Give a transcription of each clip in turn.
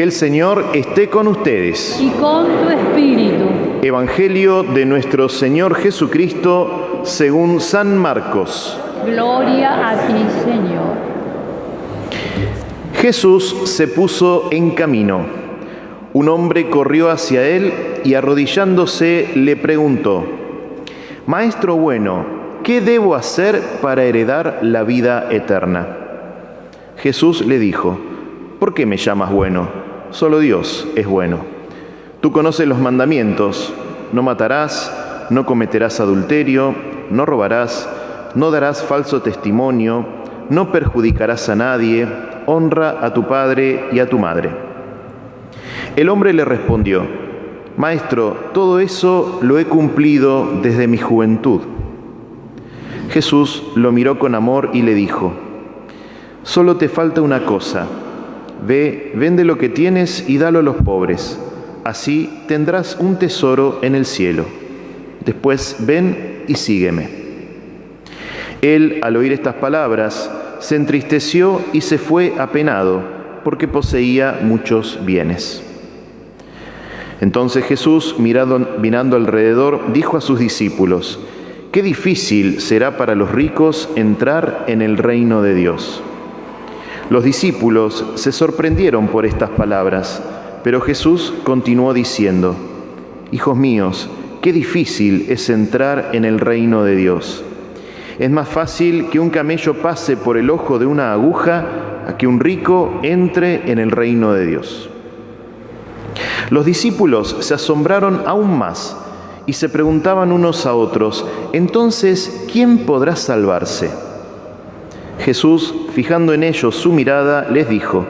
Que el Señor esté con ustedes. Y con tu espíritu. Evangelio de nuestro Señor Jesucristo según San Marcos. Gloria a ti, Señor. Jesús se puso en camino. Un hombre corrió hacia él y arrodillándose le preguntó: Maestro bueno, ¿qué debo hacer para heredar la vida eterna? Jesús le dijo: ¿Por qué me llamas bueno? Solo Dios es bueno. Tú conoces los mandamientos: no matarás, no cometerás adulterio, no robarás, no darás falso testimonio, no perjudicarás a nadie, honra a tu padre y a tu madre. El hombre le respondió: Maestro, todo eso lo he cumplido desde mi juventud. Jesús lo miró con amor y le dijo: Solo te falta una cosa. Ve, vende lo que tienes y dalo a los pobres. Así tendrás un tesoro en el cielo. Después ven y sígueme. Él, al oír estas palabras, se entristeció y se fue apenado, porque poseía muchos bienes. Entonces Jesús, mirando alrededor, dijo a sus discípulos: Qué difícil será para los ricos entrar en el reino de Dios. Los discípulos se sorprendieron por estas palabras, pero Jesús continuó diciendo: Hijos míos, qué difícil es entrar en el reino de Dios. Es más fácil que un camello pase por el ojo de una aguja a que un rico entre en el reino de Dios. Los discípulos se asombraron aún más y se preguntaban unos a otros: Entonces, ¿quién podrá salvarse? Jesús, fijando en ellos su mirada, les dijo: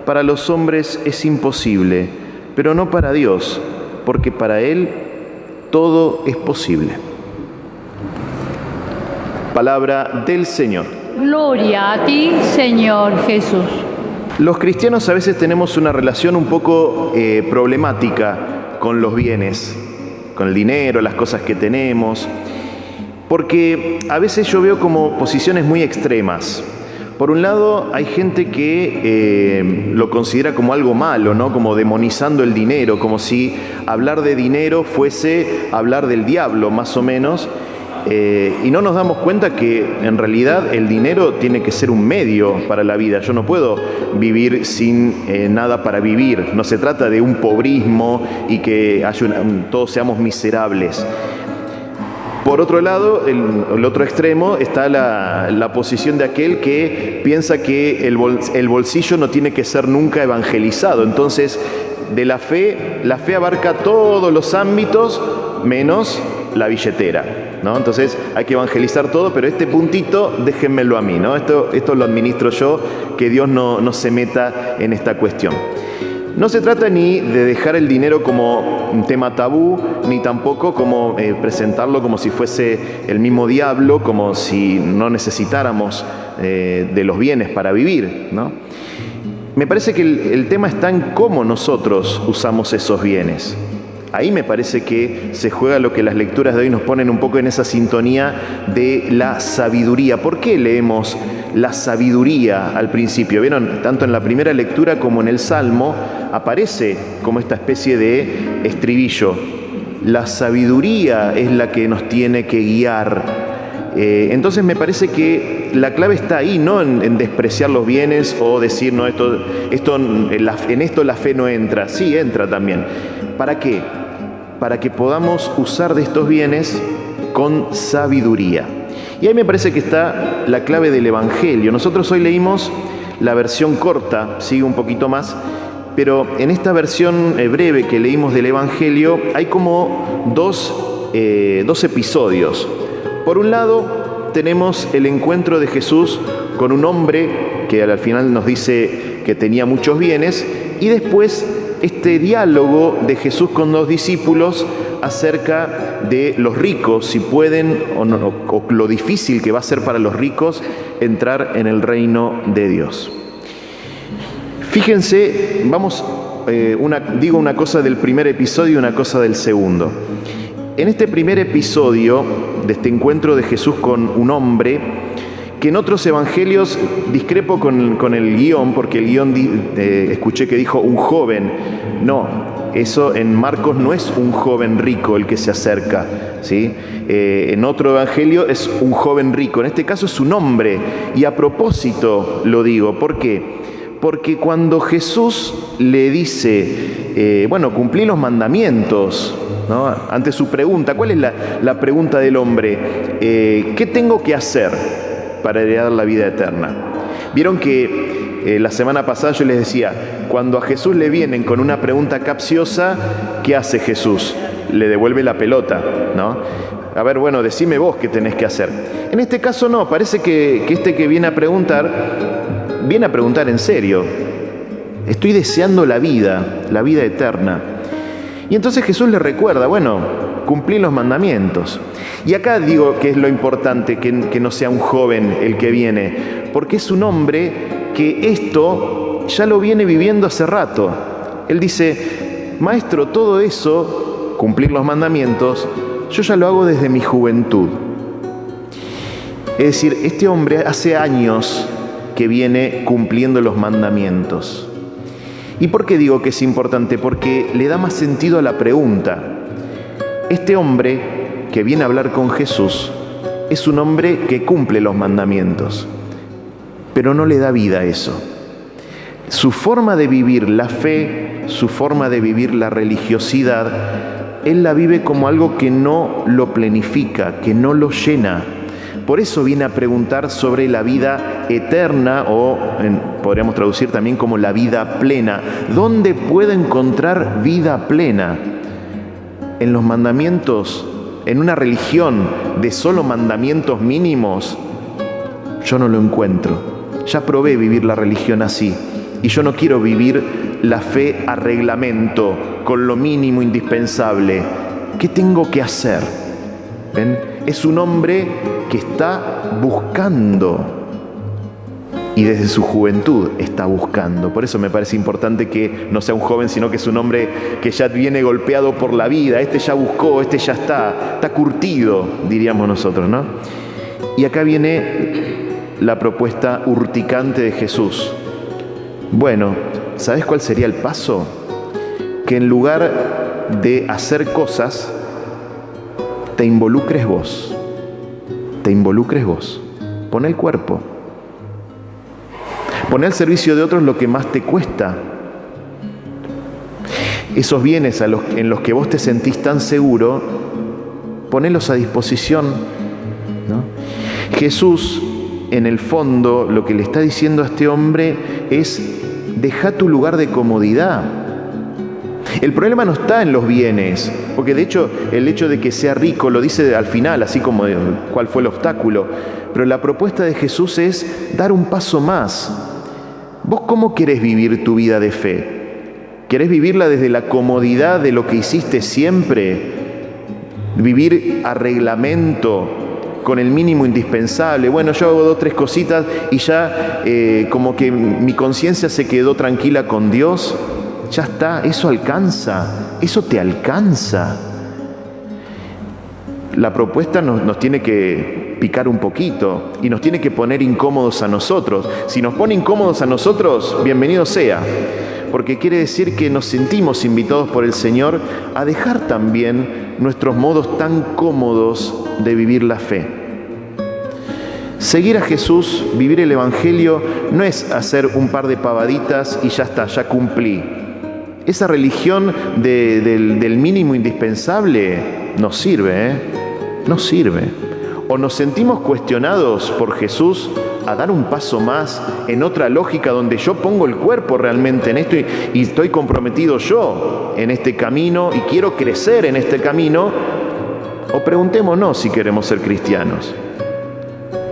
Para los hombres es imposible, pero no para Dios, porque para Él todo es posible. Palabra del Señor. Gloria a ti, Señor Jesús. Los cristianos a veces tenemos una relación un poco problemática con los bienes, con el dinero, las cosas que tenemos, porque a veces yo veo como posiciones muy extremas. Por un lado, hay gente que lo considera como algo malo, ¿no? Como demonizando el dinero, como si hablar de dinero fuese hablar del diablo, más o menos. Y no nos damos cuenta que en realidad el dinero tiene que ser un medio para la vida. Yo no puedo vivir sin nada para vivir. No se trata de un pobrismo y que todos seamos miserables. Por otro lado, el otro extremo está la posición de aquel que piensa que el bolsillo no tiene que ser nunca evangelizado. Entonces, de la fe abarca todos los ámbitos menos la billetera, ¿no? Entonces hay que evangelizar todo, pero este puntito déjenmelo a mí, ¿no? Esto lo administro yo, que Dios no se meta en esta cuestión. No se trata ni de dejar el dinero como un tema tabú, ni tampoco como presentarlo como si fuese el mismo diablo, como si no necesitáramos de los bienes para vivir, ¿no? Me parece que el tema está en cómo nosotros usamos esos bienes. Ahí me parece que se juega lo que las lecturas de hoy nos ponen un poco en esa sintonía de la sabiduría. ¿Por qué leemos la sabiduría al principio? ¿Vieron? Tanto en la primera lectura como en el Salmo aparece como esta especie de estribillo. La sabiduría es la que nos tiene que guiar. Entonces me parece que la clave está ahí, no en despreciar los bienes o decir, no, en esto la fe no entra. Sí, entra también. ¿Para qué? Para que podamos usar de estos bienes con sabiduría. Y ahí me parece que está la clave del Evangelio. Nosotros hoy leímos la versión corta, sigue un poquito más, pero en esta versión breve que leímos del Evangelio hay como dos episodios. Por un lado tenemos el encuentro de Jesús con un hombre que al final nos dice que tenía muchos bienes, y después este diálogo de Jesús con los discípulos acerca de los ricos, si pueden o no, o lo difícil que va a ser para los ricos entrar en el reino de Dios. Fíjense, digo una cosa del primer episodio y una cosa del segundo. En este primer episodio de este encuentro de Jesús con un hombre que en otros evangelios discrepo con el guión, porque el guión escuché que dijo un joven. No, eso en Marcos no es un joven rico el que se acerca, ¿sí? En otro evangelio es un joven rico, en este caso es un hombre. Y a propósito lo digo, ¿por qué? Porque cuando Jesús le dice, cumplí los mandamientos, ¿no? Ante su pregunta, ¿cuál es la pregunta del hombre? ¿Qué tengo que hacer para heredar la vida eterna? Vieron que la semana pasada yo les decía, cuando a Jesús le vienen con una pregunta capciosa, ¿qué hace Jesús? Le devuelve la pelota, ¿no? A ver, decime vos qué tenés que hacer. En este caso no, parece que este que viene a preguntar en serio. Estoy deseando la vida eterna. Y entonces Jesús le recuerda, cumplí los mandamientos. Y acá digo que es lo importante, que no sea un joven el que viene, porque es un hombre que esto ya lo viene viviendo hace rato. Él dice, maestro, todo eso, cumplir los mandamientos, yo ya lo hago desde mi juventud. Es decir, este hombre hace años que viene cumpliendo los mandamientos. ¿Y por qué digo que es importante? Porque le da más sentido a la pregunta. Este hombre que viene a hablar con Jesús es un hombre que cumple los mandamientos, pero no le da vida a eso. Su forma de vivir la fe, su forma de vivir la religiosidad, él la vive como algo que no lo plenifica, que no lo llena. Por eso viene a preguntar sobre la vida eterna, o podríamos traducir también como la vida plena. ¿Dónde puedo encontrar vida plena? En los mandamientos, en una religión de solo mandamientos mínimos, yo no lo encuentro. Ya probé vivir la religión así, y yo no quiero vivir la fe a reglamento, con lo mínimo indispensable. ¿Qué tengo que hacer? ¿Ven? Es un hombre que está buscando, y desde su juventud está buscando. Por eso me parece importante que no sea un joven, sino que es un hombre que ya viene golpeado por la vida. Este ya buscó, este ya está curtido, diríamos nosotros, ¿no? Y acá viene la propuesta urticante de Jesús. ¿Sabes cuál sería el paso? Que en lugar de hacer cosas, te involucres vos. Pon el cuerpo. Pon al servicio de otros lo que más te cuesta. Esos bienes en los que vos te sentís tan seguro, ponelos a disposición, ¿no? Jesús, en el fondo, lo que le está diciendo a este hombre es: deja tu lugar de comodidad. El problema no está en los bienes, porque de hecho el hecho de que sea rico lo dice al final, así como cuál fue el obstáculo. Pero la propuesta de Jesús es dar un paso más. ¿Vos cómo querés vivir tu vida de fe? ¿Querés vivirla desde la comodidad de lo que hiciste siempre? ¿Vivir a reglamento, con el mínimo indispensable? Yo hago 2 o 3 cositas y ya como que mi conciencia se quedó tranquila con Dios. Ya está, eso alcanza, eso te alcanza. La propuesta nos tiene que picar un poquito y nos tiene que poner incómodos a nosotros. Si nos pone incómodos a nosotros, bienvenido sea, porque quiere decir que nos sentimos invitados por el Señor a dejar también nuestros modos tan cómodos de vivir la fe. Seguir a Jesús, vivir el Evangelio, no es hacer un par de pavaditas y ya está, ya cumplí. Esa religión del mínimo indispensable no sirve, no sirve. O nos sentimos cuestionados por Jesús a dar un paso más en otra lógica donde yo pongo el cuerpo realmente en esto y estoy comprometido yo en este camino y quiero crecer en este camino. O preguntémonos si queremos ser cristianos.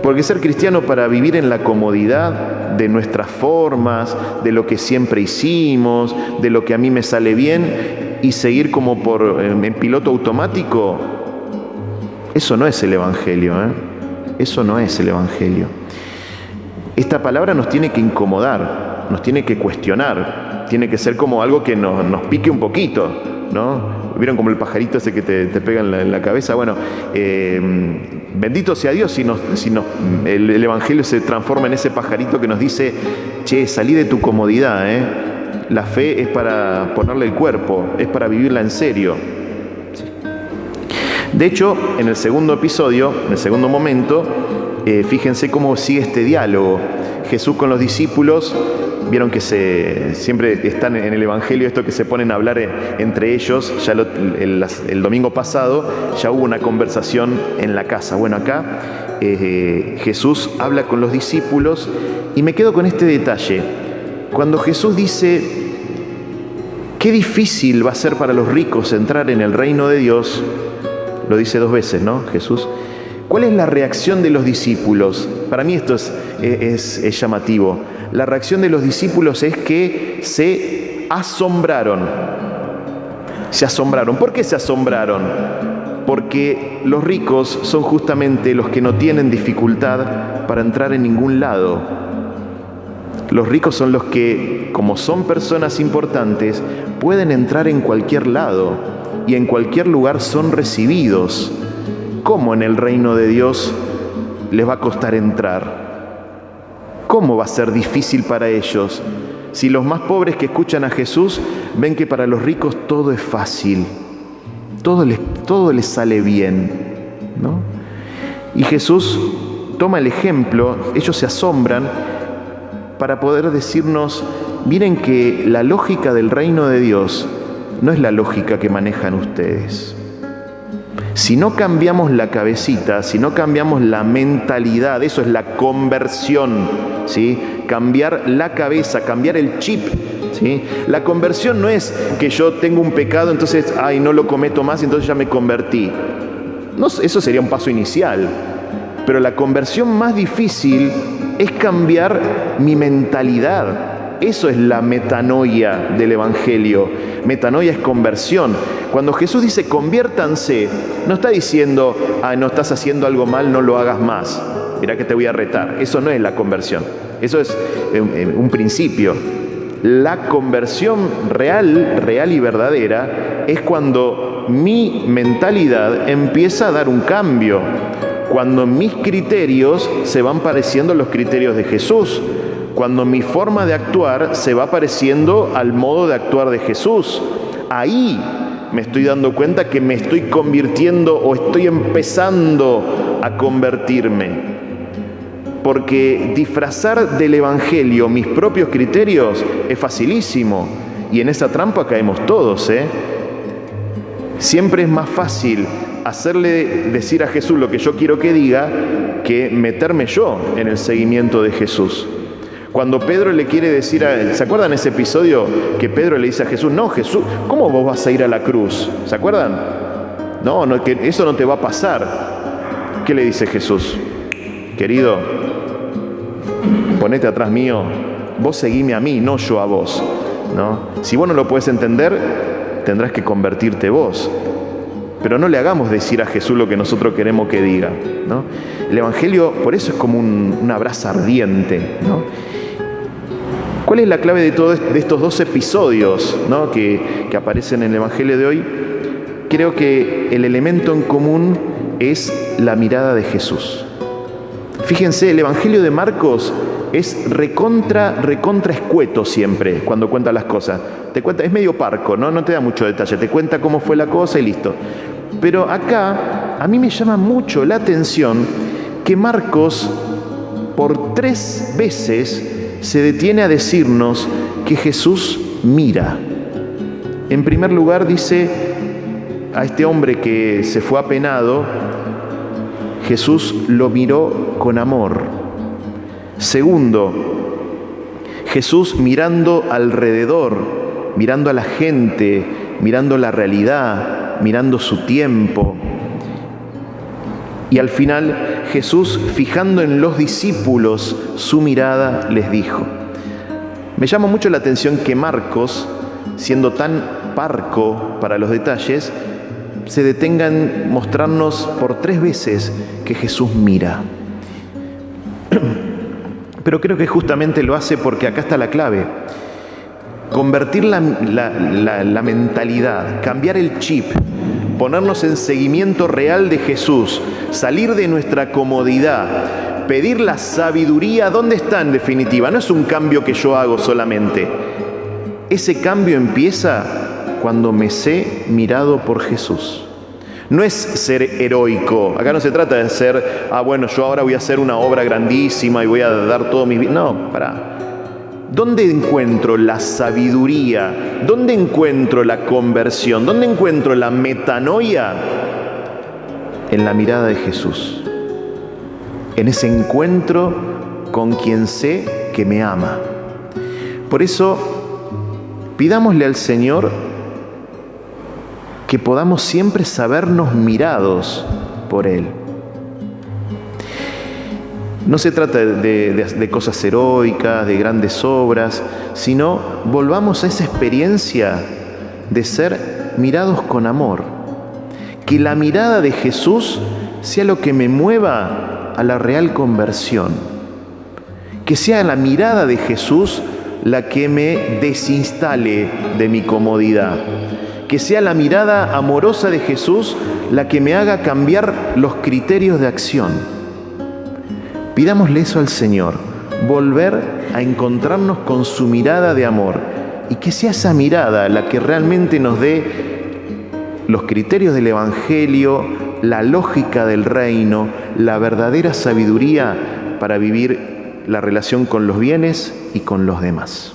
Porque ser cristiano para vivir en la comodidad de nuestras formas, de lo que siempre hicimos, de lo que a mí me sale bien y seguir como en piloto automático, eso no es el Evangelio, Eso no es el Evangelio. Esta palabra nos tiene que incomodar, nos tiene que cuestionar, tiene que ser como algo que nos pique un poquito. ¿no? ¿Vieron como el pajarito ese que te pega en la cabeza? Bueno, bendito sea Dios si el Evangelio se transforma en ese pajarito que nos dice, che, salí de tu comodidad, ¿eh? La fe es para ponerle el cuerpo, es para vivirla en serio. De hecho, en el segundo episodio, en el segundo momento, fíjense cómo sigue este diálogo. Jesús con los discípulos, vieron que siempre están en el Evangelio esto que se ponen a hablar entre ellos. Ya el domingo pasado ya hubo una conversación en la casa. Bueno, acá Jesús habla con los discípulos y me quedo con este detalle. Cuando Jesús dice, qué difícil va a ser para los ricos entrar en el reino de Dios, lo dice 2 veces, ¿no? Jesús. ¿Cuál es la reacción de los discípulos? Para mí esto es llamativo. La reacción de los discípulos es que se asombraron. Se asombraron. ¿Por qué se asombraron? Porque los ricos son justamente los que no tienen dificultad para entrar en ningún lado. Los ricos son los que, como son personas importantes, pueden entrar en cualquier lado y en cualquier lugar son recibidos. ¿Cómo en el reino de Dios les va a costar entrar? ¿Cómo va a ser difícil para ellos? Si los más pobres que escuchan a Jesús ven que para los ricos todo es fácil, todo les sale bien, ¿no? Y Jesús toma el ejemplo, ellos se asombran para poder decirnos, miren que la lógica del reino de Dios no es la lógica que manejan ustedes. Si no cambiamos la cabecita, si no cambiamos la mentalidad, eso es la conversión, ¿sí? Cambiar la cabeza, cambiar el chip, ¿sí? La conversión no es que yo tengo un pecado, entonces, no lo cometo más, entonces ya me convertí. No, eso sería un paso inicial. Pero la conversión más difícil es cambiar mi mentalidad. Eso es la metanoia del Evangelio. Metanoia es conversión. Cuando Jesús dice conviértanse, no está diciendo, no estás haciendo algo mal, no lo hagas más. Mirá que te voy a retar. Eso no es la conversión. Eso es un principio. La conversión real y verdadera es cuando mi mentalidad empieza a dar un cambio. Cuando mis criterios se van pareciendo a los criterios de Jesús. Cuando mi forma de actuar se va pareciendo al modo de actuar de Jesús. Ahí me estoy dando cuenta que me estoy convirtiendo o estoy empezando a convertirme. Porque disfrazar del Evangelio mis propios criterios es facilísimo. Y en esa trampa caemos todos, ¿eh? Siempre es más fácil hacerle decir a Jesús lo que yo quiero que diga que meterme yo en el seguimiento de Jesús. Cuando Pedro le quiere decir ¿se acuerdan ese episodio que Pedro le dice a Jesús? No, Jesús, ¿cómo vos vas a ir a la cruz? ¿Se acuerdan? No, que eso no te va a pasar. ¿Qué le dice Jesús? Querido, ponete atrás mío, vos seguime a mí, no yo a vos, ¿no? Si vos no lo podés entender, tendrás que convertirte vos. Pero no le hagamos decir a Jesús lo que nosotros queremos que diga, ¿no? El Evangelio, por eso es como una brasa ardiente, ¿no? ¿Cuál es la clave de estos 2 episodios, ¿no? que aparecen en el Evangelio de hoy? Creo que el elemento en común es la mirada de Jesús. Fíjense, el Evangelio de Marcos es recontra escueto siempre cuando cuenta las cosas. Te cuenta, es medio parco, ¿no? No te da mucho detalle, te cuenta cómo fue la cosa y listo. Pero acá a mí me llama mucho la atención que Marcos por 3 veces se detiene a decirnos que Jesús mira. En primer lugar dice a este hombre que se fue apenado, Jesús lo miró con amor. Segundo, Jesús mirando alrededor, mirando a la gente, mirando la realidad, mirando su tiempo. Y al final, Jesús, fijando en los discípulos su mirada, les dijo. Me llama mucho la atención que Marcos, siendo tan parco para los detalles, se detenga en mostrarnos por 3 veces que Jesús mira. Pero creo que justamente lo hace porque acá está la clave. convertir la mentalidad, cambiar el chip, ponernos en seguimiento real de Jesús, salir de nuestra comodidad, pedir la sabiduría. ¿Dónde está en definitiva? No es un cambio que yo hago solamente. Ese cambio empieza cuando me sé mirado por Jesús. No es ser heroico. Acá no se trata de ser, bueno, yo ahora voy a hacer una obra grandísima y voy a dar todo mi vida. No, pará. ¿Dónde encuentro la sabiduría? ¿Dónde encuentro la conversión? ¿Dónde encuentro la metanoia? En la mirada de Jesús. En ese encuentro con quien sé que me ama. Por eso, pidámosle al Señor que podamos siempre sabernos mirados por Él. No se trata de cosas heroicas, de grandes obras, sino volvamos a esa experiencia de ser mirados con amor. Que la mirada de Jesús sea lo que me mueva a la real conversión. Que sea la mirada de Jesús la que me desinstale de mi comodidad. Que sea la mirada amorosa de Jesús la que me haga cambiar los criterios de acción. Pidámosle eso al Señor, volver a encontrarnos con su mirada de amor y que sea esa mirada la que realmente nos dé los criterios del Evangelio, la lógica del reino, la verdadera sabiduría para vivir la relación con los bienes y con los demás.